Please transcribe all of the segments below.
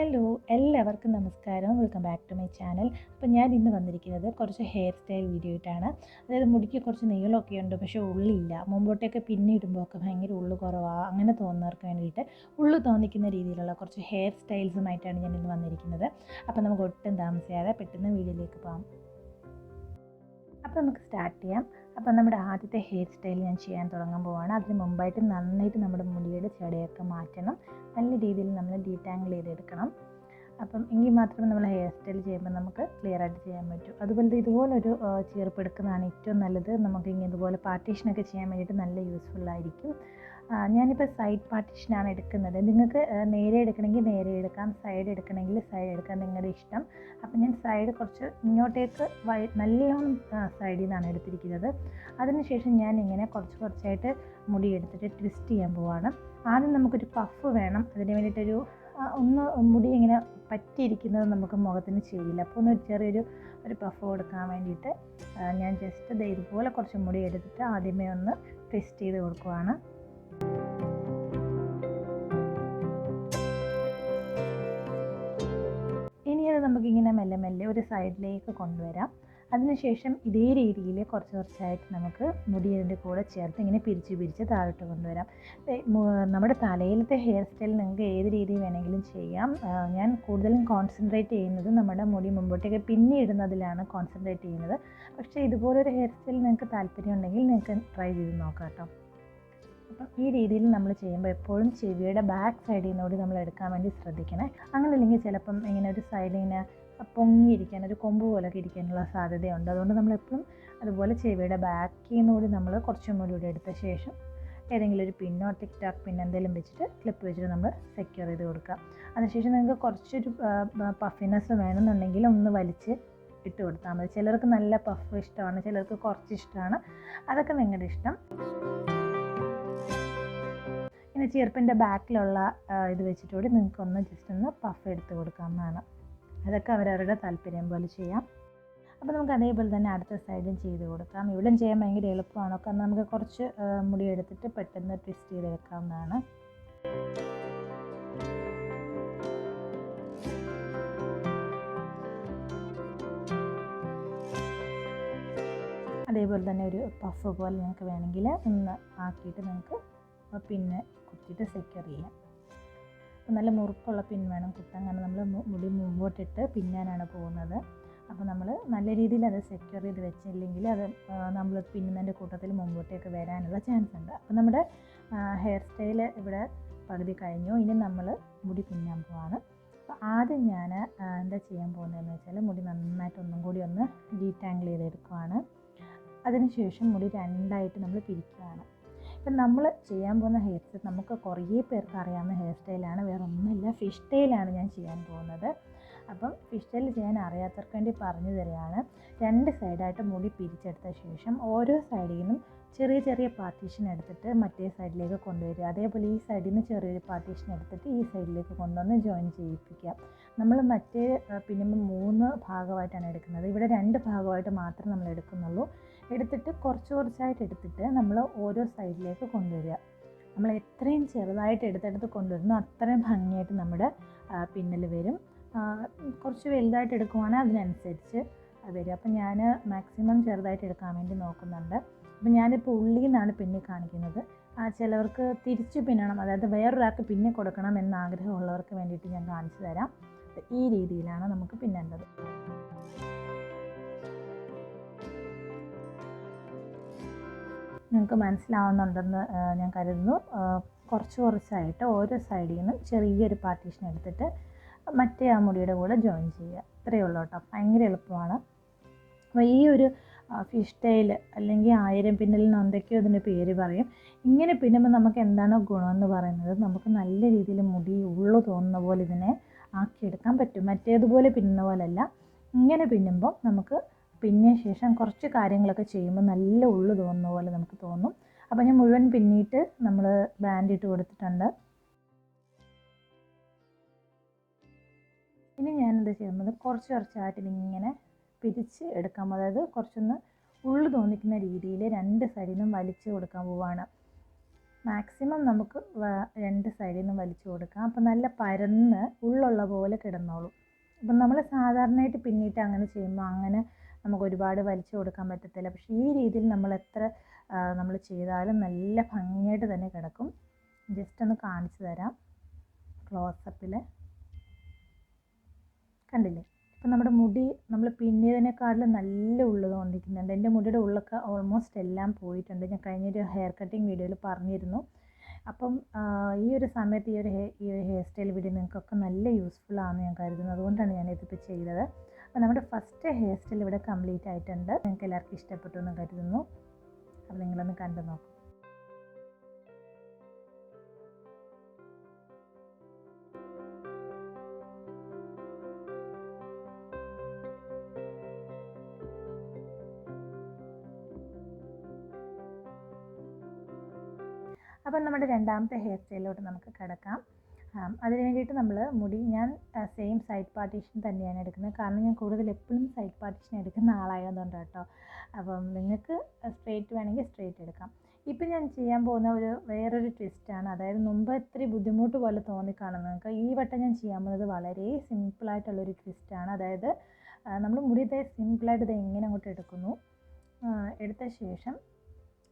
Hello, എല്ലാവർക്കും നമസ്കാരം. Welcome back to my channel. അപ്പോൾ ഞാൻ ഇന്ന് വന്നിരിക്കുന്നത് കുറച്ച് ഹെയർ സ്റ്റൈൽ വീഡിയോ ആയിട്ടാണ്. അതായത് മുടിക്ക് കുറച്ച് നീളമൊക്കെ ഉണ്ട്, പക്ഷേ ഉള്ളില്ല. മുമ്പോട്ടേക്ക് പിന്നെ ഇടുമ്പോൾ ഒക്കെ ഭയങ്കര ഉള്ളു കുറവാണ്, അങ്ങനെ തോന്നുന്നവർക്ക് വേണ്ടിയിട്ട് ഉള്ളു തോന്നിക്കുന്ന രീതിയിലുള്ള കുറച്ച് ഹെയർ സ്റ്റൈൽസുമായിട്ടാണ് ഞാൻ ഇന്ന് വന്നിരിക്കുന്നത്. അപ്പോൾ നമുക്ക് ഒട്ടും താമസിയാതെ പെട്ടെന്ന് വീഡിയോയിലേക്ക് പോകാം. അപ്പോൾ നമുക്ക് സ്റ്റാർട്ട് ചെയ്യാം. അപ്പോൾ നമ്മുടെ ആദ്യത്തെ ഹെയർ സ്റ്റൈൽ ഞാൻ ചെയ്യാൻ തുടങ്ങാൻ പോവുകയാണ്. അതിന് മുമ്പായിട്ട് നന്നായിട്ട് നമ്മുടെ മുടിയുടെ ജടയൊക്കെ മാറ്റണം. നല്ല രീതിയിൽ നമ്മൾ ഡീറ്റാങ്കിൾ ചെയ്തെടുക്കണം. അപ്പം എങ്കിൽ മാത്രമേ നമ്മൾ ഹെയർ സ്റ്റൈൽ ചെയ്യുമ്പോൾ നമുക്ക് ക്ലിയർ ആയിട്ട് ചെയ്യാൻ പറ്റൂ. അതുപോലെ ഇതുപോലൊരു ചീർപ്പെടുക്കുന്നതാണ് ഏറ്റവും നല്ലത്. നമുക്ക് ഇങ്ങനെ ഇതുപോലെ പാർട്ടീഷനൊക്കെ ചെയ്യാൻ വേണ്ടിയിട്ട് നല്ല യൂസ്ഫുള്ളായിരിക്കും. ഞാനിപ്പോൾ സൈഡ് പാർട്ടീഷനാണ് എടുക്കുന്നത്. നിങ്ങൾക്ക് നേരെ എടുക്കണമെങ്കിൽ നേരെ എടുക്കാം, സൈഡ് എടുക്കണമെങ്കിൽ സൈഡ് എടുക്കാം, നിങ്ങളുടെ ഇഷ്ടം. അപ്പം ഞാൻ സൈഡ് കുറച്ച് ഇങ്ങോട്ടേക്ക് നല്ലോണം സൈഡിൽ നിന്നാണ് എടുത്തിരിക്കുന്നത്. അതിനുശേഷം ഞാൻ ഇങ്ങനെ കുറച്ചായിട്ട് മുടി എടുത്തിട്ട് ട്വിസ്റ്റ് ചെയ്യാൻ പോവാണ്. ആദ്യം നമുക്കൊരു പഫ് വേണം. അതിന് വേണ്ടിയിട്ടൊരു ഒന്ന് മുടി ഇങ്ങനെ പറ്റിയിരിക്കുന്നത് നമുക്ക് മുഖത്തിന് ചെയ്യില്ല. അപ്പോൾ ഒന്ന് ചെറിയൊരു പഫ് കൊടുക്കാൻ വേണ്ടിയിട്ട് ഞാൻ ജസ്റ്റ് ഇതുപോലെ കുറച്ച് മുടി എടുത്തിട്ട് ആദ്യമേ ഒന്ന് ട്വിസ്റ്റ് ചെയ്ത് കൊടുക്കുവാണ്. ഇനി അത് നമുക്കിങ്ങനെ മെല്ലെ മെല്ലെ ഒരു സൈഡിലേക്ക് കൊണ്ടുവരാം. അതിനുശേഷം ഇതേ രീതിയിൽ കുറച്ചായിട്ട് നമുക്ക് മുടി അതിൻ്റെ കൂടെ ചേർത്ത് ഇങ്ങനെ പിരിച്ച് താഴോട്ട് കൊണ്ടുവരാം. നമ്മുടെ തലയിലത്തെ ഹെയർ സ്റ്റൈൽ നിങ്ങൾക്ക് ഏത് രീതി വേണമെങ്കിലും ചെയ്യാം. ഞാൻ കൂടുതലും കോൺസെൻട്രേറ്റ് ചെയ്യുന്നത് നമ്മുടെ മുടി മുമ്പോട്ടേക്ക് പിന്നെ ഇടുന്നതിലാണ് കോൺസെൻട്രേറ്റ് ചെയ്യുന്നത്. പക്ഷേ ഇതുപോലൊരു ഹെയർ സ്റ്റൈൽ നിങ്ങൾക്ക് താല്പര്യം ഉണ്ടെങ്കിൽ നിങ്ങൾക്ക് ട്രൈ ചെയ്ത് നോക്കാം കേട്ടോ. അപ്പം ഈ രീതിയിൽ നമ്മൾ ചെയ്യുമ്പോൾ എപ്പോഴും ചെവിയുടെ ബാക്ക് സൈഡിൽ നിന്നുകൂടി നമ്മൾ എടുക്കാൻ വേണ്ടി ശ്രദ്ധിക്കണേ. അങ്ങനെ അല്ലെങ്കിൽ ചിലപ്പം ഇങ്ങനെ ഒരു സൈഡിൽ ഇങ്ങനെ പൊങ്ങിയിരിക്കാൻ, ഒരു കൊമ്പ് പോലൊക്കെ ഇരിക്കാനുള്ള സാധ്യതയുണ്ട്. അതുകൊണ്ട് നമ്മളെപ്പോഴും അതുപോലെ ചെവിയുടെ ബാക്കിൽ നിന്നുകൂടി നമ്മൾ കുറച്ചും കൂടി എടുത്ത ശേഷം ഏതെങ്കിലും ഒരു പിന്നോ ടിക്ടോക്ക് പിന്നെ എന്തെങ്കിലും വെച്ചിട്ട് ക്ലിപ്പ് വെച്ചിട്ട് നമ്മൾ സെക്യൂർ ചെയ്ത് കൊടുക്കുക. അതിനുശേഷം നിങ്ങൾക്ക് കുറച്ചൊരു പഫിനെസ് വേണമെന്നുണ്ടെങ്കിൽ ഒന്ന് വലിച്ച് ഇട്ട് കൊടുത്താൽ മതി. ചിലർക്ക് നല്ല പഫ് ഇഷ്ടമാണ്, ചിലർക്ക് കുറച്ച് ഇഷ്ടമാണ്. അതൊക്കെ നിങ്ങളുടെ ഇഷ്ടം. ഇനി ചെറുപ്പിൻ്റെ ബാക്കിലുള്ള ഇത് വെച്ചിട്ടുകൂടി നിങ്ങൾക്കൊന്ന് ജസ്റ്റ് ഒന്ന് പഫ് എടുത്ത് കൊടുക്കാവുന്നതാണ്. അതൊക്കെ അവരവരുടെ താല്പര്യം പോലെ ചെയ്യാം. അപ്പോൾ നമുക്ക് അതേപോലെ തന്നെ അടുത്ത സൈഡും ചെയ്ത് കൊടുക്കാം. ഇവിടെയും ചെയ്യാൻ ഭയങ്കര എളുപ്പമാണ്. കാരണം നമുക്ക് കുറച്ച് മുടി എടുത്തിട്ട് പെട്ടെന്ന് ട്വിസ്റ്റ് ചെയ്തെടുക്കാവുന്നതാണ്. അതേപോലെ തന്നെ ഒരു പഫ് പോലെ നിങ്ങൾക്ക് വേണമെങ്കിൽ ഒന്ന് ആക്കിയിട്ട് നിങ്ങൾക്ക് പിന്നെ കുത്തിയിട്ട് സെക്യൂർ ചെയ്യാം. അപ്പോൾ നല്ല മുറുക്കുള്ള പിൻ വേണം കുത്താൻ, കാരണം നമ്മൾ മുടി മുമ്പോട്ടിട്ട് പിന്നാനാണ് പോകുന്നത്. അപ്പോൾ നമ്മൾ നല്ല രീതിയിൽ അത് സെക്യൂർ ചെയ്ത് വെച്ചില്ലെങ്കിൽ അത് നമ്മൾ പിന്നുന്നതിൻ്റെ കൂട്ടത്തിൽ മുമ്പോട്ടേക്ക് വരാനുള്ള ചാൻസ് ഉണ്ട്. അപ്പോൾ നമ്മുടെ ഹെയർ സ്റ്റൈൽ ഇവിടെ പകുതി കഴിഞ്ഞു. ഇനി നമ്മൾ മുടി പിന്നാൻ പോവാണ്. അപ്പോൾ ആദ്യം ഞാൻ എന്താ ചെയ്യാൻ പോകുന്നതെന്ന് വെച്ചാൽ മുടി നന്നായിട്ട് ഒന്നും കൂടി ഒന്ന് ഡീറ്റാങ്കിൾ ചെയ്തെടുക്കുവാണ്. അതിനുശേഷം മുടി രണ്ടായിട്ട് നമ്മൾ പിരിക്കുകയാണ്. ഇപ്പം നമ്മൾ ചെയ്യാൻ പോകുന്ന ഹെയർ സ്റ്റൈൽ നമുക്ക് കുറേ പേർക്ക് അറിയാവുന്ന ഹെയർ സ്റ്റൈലാണ്, വേറെ ഒന്നുമില്ല, ഫിഷ് സ്റ്റൈലാണ് ഞാൻ ചെയ്യാൻ പോകുന്നത്. അപ്പം ഫിഷ് സ്റ്റൈൽ ചെയ്യാൻ അറിയാത്തവർക്ക് വേണ്ടി പറഞ്ഞു തരികയാണ്. രണ്ട് സൈഡായിട്ട് മുടി പിരിച്ചെടുത്ത ശേഷം ഓരോ സൈഡിൽ നിന്നും ചെറിയ പാർട്ടീഷൻ എടുത്തിട്ട് മറ്റേ സൈഡിലേക്ക് കൊണ്ടുവരിക. അതേപോലെ ഈ സൈഡിൽ നിന്ന് ചെറിയൊരു പാർട്ടീഷൻ എടുത്തിട്ട് ഈ സൈഡിലേക്ക് കൊണ്ടുവന്ന് ജോയിൻ ചെയ്യിപ്പിക്കുക. നമ്മൾ മറ്റേ പിന്നുമ്പോൾ 3 ഭാഗമായിട്ടാണ് എടുക്കുന്നത്. ഇവിടെ 2 ഭാഗമായിട്ട് മാത്രമേ നമ്മൾ എടുക്കുന്നുള്ളൂ. എടുത്തിട്ട് കുറച്ചായിട്ട് എടുത്തിട്ട് നമ്മൾ ഓരോ സൈഡിലേക്ക് കൊണ്ടുവരിക. നമ്മൾ എത്രയും ചെറുതായിട്ട് എടുത്തെടുത്ത് കൊണ്ടുവരുന്നു അത്രയും ഭംഗിയായിട്ട് നമ്മുടെ പിന്നൽ വരും. കുറച്ച് വലുതായിട്ട് എടുക്കുവാണെങ്കിൽ അതിനനുസരിച്ച് വരും. അപ്പം ഞാൻ മാക്സിമം ചെറുതായിട്ട് എടുക്കാൻ വേണ്ടി നോക്കുന്നുണ്ട്. അപ്പം ഞാനിപ്പോൾ ഉള്ളിൽ നിന്നാണ് പിന്നി കാണിക്കുന്നത്. ചിലവർക്ക് തിരിച്ച് പിന്നണം, അതായത് വേറൊരാൾക്ക് പിന്നെ കൊടുക്കണം എന്ന ആഗ്രഹമുള്ളവർക്ക് വേണ്ടിയിട്ട് ഞാൻ കാണിച്ചു തരാം. ഈ രീതിയിലാണ് നമുക്ക് പിന്നേണ്ടത്. നിങ്ങൾക്ക് മനസ്സിലാവുന്നുണ്ടെന്ന് ഞാൻ കരുതുന്നു. കുറച്ചായിട്ട് ഓരോ സൈഡിൽ നിന്നും ചെറിയൊരു പാർട്ടീഷൻ എടുത്തിട്ട് മറ്റേ ആ മുടിയുടെ കൂടെ ജോയിൻ ചെയ്യുക. ഇത്രയേ ഉള്ളൂ കേട്ടോ, ഭയങ്കര എളുപ്പമാണ്. അപ്പോൾ ഈ ഒരു ഫിഷ് സ്റ്റൈൽ അല്ലെങ്കിൽ 1000 പിന്നലിന് എന്തൊക്കെയോ അതിൻ്റെ പേര് പറയും. ഇങ്ങനെ പിന്നുമ്പോൾ നമുക്ക് എന്താണ് ഗുണമെന്ന് പറയുന്നത്, നമുക്ക് നല്ല രീതിയിൽ മുടി ഉള്ളു തോന്നുന്ന പോലെ ഇതിനെ ആക്കിയെടുക്കാൻ പറ്റും. മറ്റേതുപോലെ പിന്നുന്ന പോലെയല്ല. ഇങ്ങനെ പിന്നുമ്പോൾ നമുക്ക് പിന്നിയ ശേഷം കുറച്ച് കാര്യങ്ങളൊക്കെ ചെയ്യുമ്പോൾ നല്ല ഉള്ളു തോന്നുന്ന പോലെ നമുക്ക് തോന്നും. അപ്പോൾ ഞാൻ മുഴുവൻ പിന്നിയിട്ട് നമ്മൾ ബാൻഡ് ഇട്ട് കൊടുത്തിട്ടുണ്ട്. ഇനി ഞാനെന്താ ചെയ്യുന്നത്, കുറച്ചായിട്ട് ഇങ്ങനെ പിരിച്ച് എടുക്കാം. അതായത് കുറച്ചൊന്ന് ഉള്ളു തോന്നിക്കുന്ന രീതിയിൽ 2 സൈഡിൽ നിന്നും വലിച്ചു കൊടുക്കാൻ പോവാണ്. മാക്സിമം നമുക്ക് രണ്ട് സൈഡിൽ നിന്നും വലിച്ചു കൊടുക്കാം. അപ്പോൾ നല്ല പരന്ന് ഉള്ളുള്ള പോലെ കിടന്നോളും. അപ്പം നമ്മൾ സാധാരണയായിട്ട് പിന്നിട്ട് അങ്ങനെ ചെയ്യുമ്പോൾ അങ്ങനെ നമുക്ക് ഒരുപാട് വലിച്ചു കൊടുക്കാൻ പറ്റത്തില്ല. പക്ഷേ ഈ രീതിയിൽ നമ്മൾ എത്ര നമ്മൾ ചെയ്താലും നല്ല ഭംഗിയായിട്ട് തന്നെ കിടക്കും. ജസ്റ്റ് ഒന്ന് കാണിച്ചു തരാം ക്ലോസപ്പിൽ. കണ്ടില്ലേ? ഇപ്പം നമ്മുടെ മുടി നമ്മൾ പിന്നിയതിനേക്കാളും നല്ല ഉള്ളു തോന്നിക്കുന്നുണ്ട്. എൻ്റെ മുടിയുടെ ഉള്ളൊക്കെ ഓൾമോസ്റ്റ് എല്ലാം പോയിട്ടുണ്ട്. ഞാൻ കഴിഞ്ഞൊരു ഹെയർ കട്ടിങ് വീഡിയോയിൽ പറഞ്ഞിരുന്നു. അപ്പം ഈ ഒരു സമയത്ത് ഈ ഒരു ഹെയർ സ്റ്റൈൽ വീഡിയോ നിങ്ങൾക്കൊക്കെ നല്ല യൂസ്ഫുൾ ആണെന്ന് ഞാൻ കരുതുന്നു. അതുകൊണ്ടാണ് ഞാനിതിപ്പോൾ ചെയ്തത്. അപ്പോൾ നമ്മുടെ ഫസ്റ്റ് ഹെയർ സ്റ്റൈൽ ഇവിടെ കംപ്ലീറ്റ് ആയിട്ടുണ്ട്. നിങ്ങൾക്ക് എല്ലാവർക്കും ഇഷ്ടപ്പെട്ടു എന്ന് കരുതുന്നു. അപ്പോൾ നിങ്ങളൊന്ന് കണ്ടു നോക്കും. അപ്പം നമ്മുടെ രണ്ടാമത്തെ ഹെയർ സ്റ്റൈലിലോട്ട് നമുക്ക് കിടക്കാം. അതിന് വേണ്ടിയിട്ട് നമ്മൾ മുടി ഞാൻ സെയിം സൈഡ് പാർട്ടീഷൻ തന്നെയാണ് എടുക്കുന്നത്. കാരണം ഞാൻ കൂടുതൽ എപ്പോഴും സൈഡ് പാർട്ടീഷൻ എടുക്കുന്ന ആളായതുകൊണ്ട് കേട്ടോ. അപ്പം നിങ്ങൾക്ക് സ്ട്രെയിറ്റ് വേണമെങ്കിൽ സ്ട്രെയിറ്റ് എടുക്കാം. ഇപ്പം ഞാൻ ചെയ്യാൻ പോകുന്ന വേറൊരു ട്വിസ്റ്റാണ്. അതായത് മുമ്പ് ഇത്തിരി ബുദ്ധിമുട്ട് പോലെ തോന്നിക്കാണും നിങ്ങൾക്ക്. ഈ വട്ടം ഞാൻ ചെയ്യാൻ പോകുന്നത് വളരെ സിമ്പിളായിട്ടുള്ളൊരു ട്വിസ്റ്റാണ്. അതായത് നമ്മൾ മുടി സിമ്പിളായിട്ട് ഇത് എങ്ങനെ അങ്ങോട്ട് എടുക്കുന്നു, എടുത്ത ശേഷം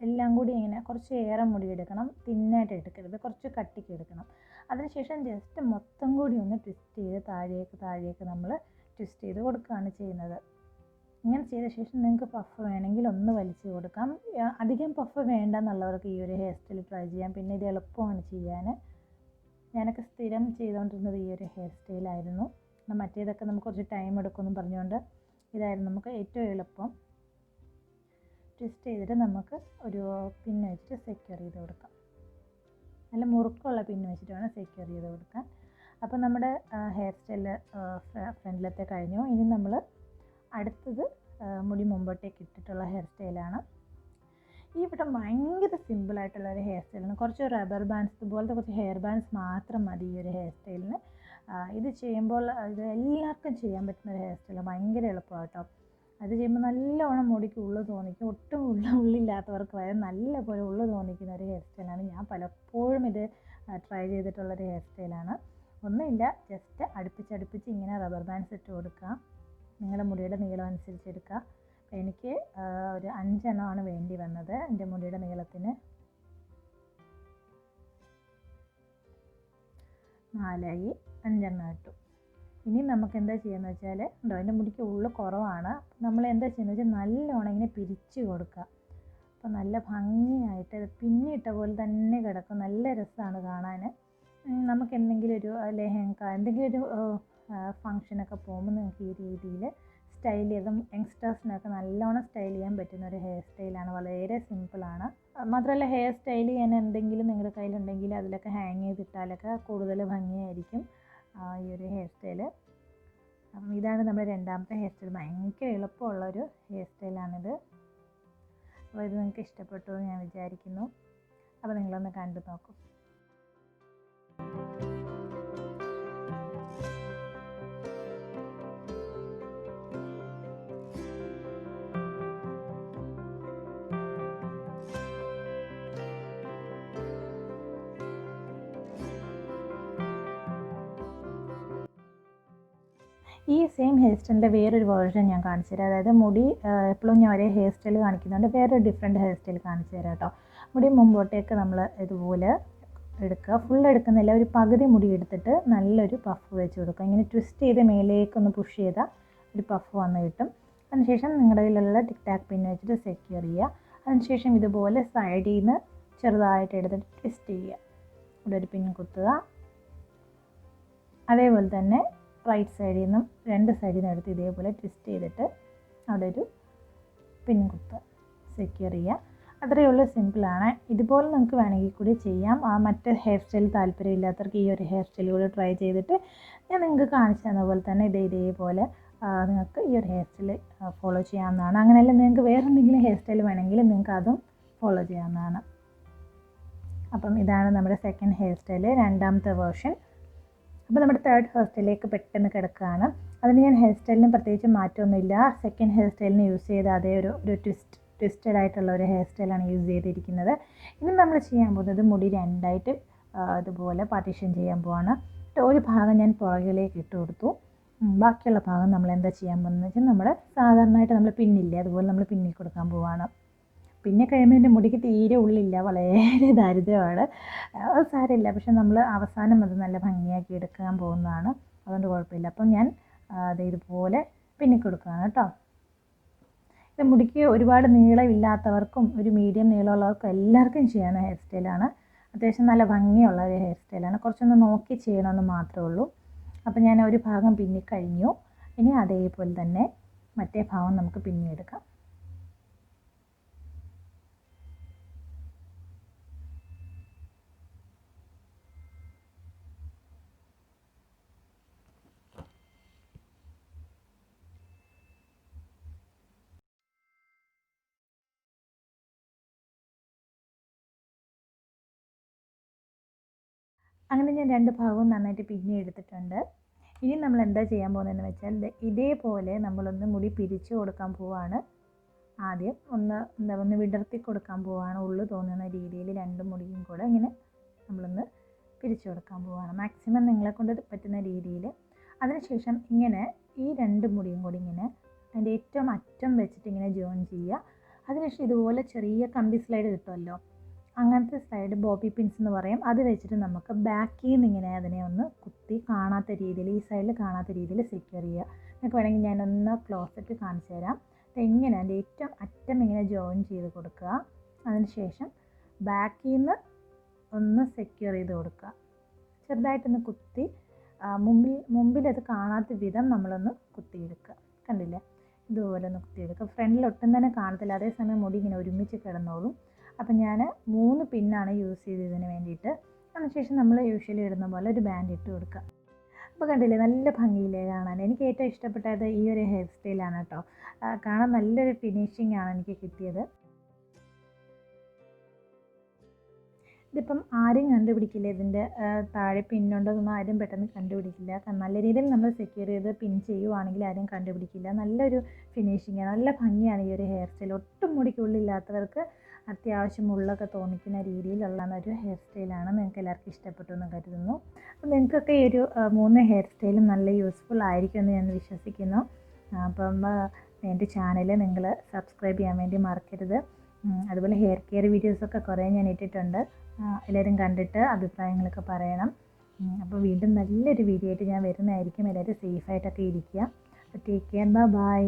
എല്ലാം കൂടി ഇങ്ങനെ കുറച്ച് ഏറെ മുടി എടുക്കണം. തിന്നായിട്ട് എടുക്കരുത്, കുറച്ച് കട്ടിക്ക് എടുക്കണം. അതിനുശേഷം ജസ്റ്റ് മൊത്തം കൂടി ഒന്ന് ട്വിസ്റ്റ് ചെയ്ത് താഴേക്ക് നമ്മൾ ട്വിസ്റ്റ് ചെയ്ത് കൊടുക്കുകയാണ് ചെയ്യുന്നത്. ഇങ്ങനെ ചെയ്ത ശേഷം നിങ്ങൾക്ക് പഫ് വേണമെങ്കിൽ ഒന്ന് വലിച്ചു കൊടുക്കാം. അധികം പഫ് വേണ്ട എന്നുള്ളവർക്ക് ഈ ഒരു ഹെയർ സ്റ്റൈൽ ട്രൈ ചെയ്യാം. പിന്നെ ഇത് എളുപ്പമാണ് ചെയ്യാൻ. ഞാനൊക്കെ സ്ഥിരം ചെയ്തുകൊണ്ടിരുന്നത് ഈ ഒരു ഹെയർ സ്റ്റൈലായിരുന്നു. മറ്റേതൊക്കെ നമുക്ക് കുറച്ച് ടൈം എടുക്കുമെന്ന് പറഞ്ഞുകൊണ്ട് ഇതായിരുന്നു നമുക്ക് ഏറ്റവും എളുപ്പം. ട്വിസ്റ്റ് ചെയ്തിട്ട് നമുക്ക് ഒരു പിന്ന് വെച്ചിട്ട് സെക്യൂർ ചെയ്ത് കൊടുക്കാം. നല്ല മുറുക്കമുള്ള പിന്ന് വെച്ചിട്ട് വേണം സെക്യൂർ ചെയ്ത് കൊടുക്കാൻ. അപ്പോൾ നമ്മുടെ ഹെയർ സ്റ്റൈല് ഫ്രണ്ടിലത്തെ കഴിഞ്ഞു. ഇനി നമ്മൾ അടുത്തത് മുടി മുമ്പോട്ടേക്ക് ഇട്ടിട്ടുള്ള ഹെയർ സ്റ്റൈലാണ്. ഇവിടെ ഭയങ്കര സിമ്പിളായിട്ടുള്ള ഒരു ഹെയർ സ്റ്റൈലാണ്. കുറച്ച് റബ്ബർ ബാൻഡ്സ് ഇതുപോലത്തെ കുറച്ച് ഹെയർ ബാൻഡ്സ് മാത്രം മതി ഈ ഒരു ഹെയർ സ്റ്റൈലിന്. ഇത് ചെയ്യുമ്പോൾ ഇത് എല്ലാവർക്കും ചെയ്യാൻ പറ്റുന്ന ഒരു ഹെയർ സ്റ്റൈലാണ്. ഭയങ്കര എളുപ്പമാണ് കേട്ടോ. അത് ചെയ്യുമ്പോൾ നല്ലവണ്ണം മുടിക്ക് ഉള്ളു തോന്നിക്കും. ഒട്ടും ഉള്ളില്ലാത്തവർക്ക് വരെ നല്ലപോലെ ഉള്ളു തോന്നിക്കുന്ന ഒരു ഹെയർ സ്റ്റൈലാണ്. ഞാൻ പലപ്പോഴും ഇത് ട്രൈ ചെയ്തിട്ടുള്ളൊരു ഹെയർ സ്റ്റൈലാണ്. ഒന്നുമില്ല, ജസ്റ്റ് അടുപ്പിച്ച് ഇങ്ങനെ റബ്ബർ ബാൻഡ്സ് ഇട്ട് കൊടുക്കുക. നിങ്ങളുടെ മുടിയുടെ നീളം അനുസരിച്ച് എടുക്കുക. എനിക്ക് ഒരു 5 എണ്ണമാണ് വേണ്ടി വന്നത് എൻ്റെ മുടിയുടെ നീളത്തിന്. 4 5 എണ്ണം ഇട്ടു. ഇനി നമുക്ക് എന്താ ചെയ്യുന്നത് വെച്ചാൽ എൻ്റെ മുടിക്ക് ഉള്ളു കുറവാണ്. നമ്മൾ എന്താ ചെയ്യുന്നത് വെച്ചാൽ നല്ലോണം ഇങ്ങനെ പിരിച്ച് കൊടുക്കുക. അപ്പോൾ നല്ല ഭംഗിയായിട്ട് പിന്നിട്ട പോലെ തന്നെ കിടക്കും. നല്ല രസമാണ് കാണാൻ. നമുക്ക് എന്തെങ്കിലും ഒരു ലെഹങ്ക എന്തെങ്കിലും ഒരു ഫങ്ഷനൊക്കെ പോകുമ്പോൾ നിങ്ങൾക്ക് ഈ രീതിയിൽ സ്റ്റൈൽ ചെയ്തും യങ്സ്റ്റേഴ്സിനൊക്കെ നല്ലോണം സ്റ്റൈൽ ചെയ്യാൻ പറ്റുന്ന ഒരു ഹെയർ സ്റ്റൈലാണ്. വളരെ സിമ്പിളാണ്. മാത്രമല്ല ഹെയർ സ്റ്റൈൽ ചെയ്യാൻ എന്തെങ്കിലും നിങ്ങളുടെ കയ്യിലുണ്ടെങ്കിൽ അതിലൊക്കെ ഹാങ് ചെയ്തിട്ടാലൊക്കെ കൂടുതൽ ഭംഗിയായിരിക്കും ഈ ഒരു ഹെയർ സ്റ്റൈൽ. അപ്പം ഇതാണ് നമ്മുടെ രണ്ടാമത്തെ ഹെയർ സ്റ്റൈൽ. ഭയങ്കര എളുപ്പമുള്ളൊരു ഹെയർ സ്റ്റൈലാണിത്. അപ്പോൾ ഇത് നിങ്ങൾക്ക് ഇഷ്ടപ്പെട്ടു എന്ന് ഞാൻ വിചാരിക്കുന്നു. അപ്പോൾ നിങ്ങളൊന്ന് കണ്ടു നോക്കൂ. ഈ സെയിം ഹെയർ സ്റ്റൈലിൻ്റെ വേറൊരു വേർഷൻ ഞാൻ കാണിച്ചു തരാം. അതായത് മുടി എപ്പോഴും ഞാൻ ഒരേ ഹെയർ സ്റ്റൈൽ കാണിക്കുന്നുണ്ട്, വേറൊരു ഡിഫറെൻറ്റ് ഹെയർ സ്റ്റൈൽ കാണിച്ചു തരാം കേട്ടോ. മുടി മുമ്പോട്ടേക്ക് നമ്മൾ ഇതുപോലെ എടുക്കുക. ഫുൾ എടുക്കുന്നില്ല, ഒരു പകുതി മുടി എടുത്തിട്ട് നല്ലൊരു പഫ് വെച്ച് കൊടുക്കുക. ഇങ്ങനെ ട്വിസ്റ്റ് ചെയ്ത് മേലേക്കൊന്ന് പുഷ് ചെയ്താൽ ഒരു പഫ് വന്ന് കിട്ടും. അതിനുശേഷം നിങ്ങളുടെ കയ്യിലുള്ള ടിക് ടാക്ക് പിന്ന് വെച്ചിട്ട് സെക്യൂർ ചെയ്യുക. അതിനുശേഷം ഇതുപോലെ സൈഡിൽ നിന്ന് ചെറുതായിട്ട് എടുത്തിട്ട് ട്വിസ്റ്റ് ചെയ്യുക. ഇവിടെ ഒരു പിൻ കുത്തുക. അതേപോലെ തന്നെ റൈറ്റ് സൈഡിൽ നിന്നും 2 സൈഡിൽ നിന്നും എടുത്ത് ഇതേപോലെ ട്വിസ്റ്റ് ചെയ്തിട്ട് അവിടെ ഒരു പിൻ കുത്തുക, സെക്യൂർ ചെയ്യുക. അത്രയേ ഉള്ളൂ, സിമ്പിളാണ്. ഇതുപോലെ നിങ്ങൾക്ക് വേണമെങ്കിൽ കൂടി ചെയ്യാം. മറ്റ് ഹെയർ സ്റ്റൈൽ താല്പര്യമില്ലാത്തവർക്ക് ഈ ഒരു ഹെയർ സ്റ്റൈൽ കൂടി ട്രൈ ചെയ്തിട്ട് ഞാൻ നിങ്ങൾക്ക് കാണിച്ചു തന്ന പോലെ തന്നെ ഇതേപോലെ നിങ്ങൾക്ക് ഈ ഒരു ഹെയർ സ്റ്റൈൽ ഫോളോ ചെയ്യാവുന്നതാണ്. അങ്ങനെയല്ല നിങ്ങൾക്ക് വേറെ എന്തെങ്കിലും ഹെയർ സ്റ്റൈൽ വേണമെങ്കിൽ നിങ്ങൾക്ക് അതും ഫോളോ ചെയ്യാവുന്നതാണ്. അപ്പം ഇതാണ് നമ്മുടെ സെക്കൻഡ് ഹെയർ സ്റ്റൈൽ, രണ്ടാമത്തെ വേർഷൻ. അപ്പോൾ നമ്മുടെ തേർഡ് ഹെയർ സ്റ്റൈലിലേക്ക് പെട്ടെന്ന് കിടക്കുകയാണ്. അതിന് ഞാൻ ഹെയർ സ്റ്റൈലിന് പ്രത്യേകിച്ച് മാറ്റമൊന്നുമില്ല. സെക്കൻഡ് ഹെയർ സ്റ്റൈലിന് യൂസ് ചെയ്ത അതേ ഒരു ട്വിസ്റ്റ് ട്വിസ്റ്റഡ് ആയിട്ടുള്ള ഒരു ഹെയർ സ്റ്റൈലാണ് യൂസ് ചെയ്തിരിക്കുന്നത്. ഇനി നമ്മൾ ചെയ്യാൻ പോകുന്നത് മുടി രണ്ടായിട്ട് ഇതുപോലെ പാർട്ടീഷൻ ചെയ്യാൻ പോവാണ്. ഒരു ഭാഗം ഞാൻ പുറകിലേക്ക് ഇട്ട് കൊടുത്തു. ബാക്കിയുള്ള ഭാഗം നമ്മൾ എന്താ ചെയ്യാൻ പോകുന്നത് വെച്ചാൽ നമ്മുടെ സാധാരണയായിട്ട് നമ്മൾ പിന്നില്ലേ അതുപോലെ നമ്മൾ പിന്നി കൊടുക്കാൻ പോവാണ്. പിന്നെ കഴിയുമ്പോൾ എൻ്റെ മുടിക്ക് തീരെ ഉള്ളില്ല, വളരെ ദാരിദ്ര്യമാണ്. അത് സാരമില്ല, പക്ഷെ നമ്മൾ അവസാനം അത് നല്ല ഭംഗിയാക്കി എടുക്കാൻ പോകുന്നതാണ്, അതുകൊണ്ട് കുഴപ്പമില്ല. അപ്പം ഞാൻ അത് ഇതുപോലെ പിന്നിക്കൊടുക്കുകയാണ് കേട്ടോ. ഇത് മുടിക്ക് ഒരുപാട് നീളമില്ലാത്തവർക്കും ഒരു മീഡിയം നീളമുള്ളവർക്കും എല്ലാവർക്കും ചെയ്യാവുന്ന ഹെയർ സ്റ്റൈലാണ്. അത്യാവശ്യം നല്ല ഭംഗിയുള്ള ഒരു ഹെയർ സ്റ്റൈലാണ്. കുറച്ചൊന്ന് നോക്കി ചെയ്യണമെന്ന് മാത്രമേ ഉള്ളൂ. അപ്പോൾ ഞാൻ ഒരു ഭാഗം പിന്നിക്കഴിഞ്ഞു. ഇനി അതേപോലെ തന്നെ മറ്റേ ഭാഗം നമുക്ക് പിന്നിയെടുക്കാം. അങ്ങനെ ഞാൻ രണ്ട് ഭാഗവും നന്നായിട്ട് പിന്നി എടുത്തിട്ടുണ്ട്. ഇനി നമ്മൾ എന്താ ചെയ്യാൻ പോകുന്നതെന്ന് വെച്ചാൽ ഇതേപോലെ നമ്മളൊന്ന് മുടി പിരിച്ചു കൊടുക്കാൻ പോവാണ്. ആദ്യം ഒന്ന് വിടർത്തി കൊടുക്കാൻ പോവാണ്. ഉള്ളു തോന്നുന്ന രീതിയിൽ രണ്ട് മുടിയും കൂടെ ഇങ്ങനെ നമ്മളൊന്ന് പിരിച്ചു കൊടുക്കാൻ പോവാണ്, മാക്സിമം നിങ്ങളെ കൊണ്ട് പറ്റുന്ന രീതിയിൽ. അതിനുശേഷം ഇങ്ങനെ ഈ രണ്ട് മുടിയും കൂടി ഇങ്ങനെ അതിൻ്റെ ഏറ്റവും അറ്റം വെച്ചിട്ട് ഇങ്ങനെ ജോയിൻ ചെയ്യുക. അതിനുശേഷം ഇതുപോലെ ചെറിയ കമ്പി സ്ലൈഡ് കിട്ടുമല്ലോ, അങ്ങനത്തെ സ്ലൈഡ് ബോബി പിൻസ് എന്ന് പറയും. അത് വെച്ചിട്ട് നമുക്ക് ബാക്കിൽ നിന്ന് ഇങ്ങനെ അതിനെ ഒന്ന് കുത്തി കാണാത്ത രീതിയിൽ, ഈ സൈഡിൽ കാണാത്ത രീതിയിൽ സെക്യൂർ ചെയ്യുക. നിങ്ങൾക്ക് വേണമെങ്കിൽ ഞാനൊന്ന് ക്ലോസറ്റ് കാണിച്ചു തരാം. ഇങ്ങനെ അതിൻ്റെ ഏറ്റവും അറ്റം ഇങ്ങനെ ജോയിൻ ചെയ്ത് കൊടുക്കുക. അതിനുശേഷം ബാക്കിൽ നിന്ന് ഒന്ന് സെക്യൂർ ചെയ്ത് കൊടുക്കുക. ചെറുതായിട്ടൊന്ന് കുത്തി മുമ്പിലത് കാണാത്ത വിധം നമ്മളൊന്ന് കുത്തിയെടുക്കുക. കണ്ടില്ലേ, ഇതുപോലെ ഒന്ന് കുത്തിയെടുക്കുക. ഫ്രണ്ടിൽ ഒട്ടും തന്നെ കാണത്തില്ല, അതേസമയം മുടി ഇങ്ങനെ ഒരുമിച്ച് കിടന്നോളും. അപ്പം ഞാൻ 3 പിന്നാണ് യൂസ് ചെയ്തതിന് വേണ്ടിയിട്ട്. അതിനുശേഷം നമ്മൾ യൂഷ്വലി ഇടുന്ന പോലെ ഒരു ബാൻഡ് ഇട്ട് കൊടുക്കുക. അപ്പോൾ കണ്ടില്ലേ, നല്ല ഭംഗിയില്ലേ കാണാൻ. എനിക്ക് ഏറ്റവും ഇഷ്ടപ്പെട്ടത് ഈ ഒരു ഹെയർ സ്റ്റൈലാണ് കേട്ടോ. കാണാൻ നല്ലൊരു ഫിനിഷിംഗ് ആണ് എനിക്ക് കിട്ടിയത്. ഇതിപ്പം ആരും കണ്ടുപിടിക്കില്ല, ഇതിൻ്റെ താഴെ പിന്നുണ്ടോയെന്നൊന്നും ആരും പെട്ടെന്ന് കണ്ടുപിടിക്കില്ല. നല്ല രീതിയിൽ നമ്മൾ സെക്യൂർ ചെയ്ത് പിൻ ചെയ്യുവാണെങ്കിൽ ആരും കണ്ടുപിടിക്കില്ല. നല്ലൊരു ഫിനിഷിങ്, നല്ല ഭംഗിയാണ് ഈ ഒരു ഹെയർ സ്റ്റൈൽ. ഒട്ടും മുടിക്കുള്ളില്ലാത്തവർക്ക് അത്യാവശ്യം ഉള്ളൊക്കെ തോന്നിക്കുന്ന രീതിയിലുള്ള ഒരു ഹെയർ സ്റ്റൈലാണ്. നിങ്ങൾക്ക് എല്ലാവർക്കും ഇഷ്ടപ്പെട്ടു എന്ന് കരുതുന്നു. അപ്പോൾ നിങ്ങൾക്കൊക്കെ ഈ ഒരു 3 ഹെയർ സ്റ്റൈലും നല്ല യൂസ്ഫുൾ ആയിരിക്കുമെന്ന് ഞാൻ വിശ്വസിക്കുന്നു. അപ്പം എൻ്റെ ചാനൽ നിങ്ങൾ സബ്സ്ക്രൈബ് ചെയ്യാൻ വേണ്ടി മറക്കരുത്. അതുപോലെ ഹെയർ കെയർ വീഡിയോസൊക്കെ കുറേ ഞാൻ ഇട്ടിട്ടുണ്ട്. എല്ലാവരും കണ്ടിട്ട് അഭിപ്രായങ്ങളൊക്കെ പറയണം. അപ്പോൾ വീണ്ടും നല്ലൊരു വീഡിയോ ആയിട്ട് ഞാൻ വരുന്നതായിരിക്കും. എല്ലാവരും സേഫായിട്ടൊക്കെ ഇരിക്കുക. Take care, by.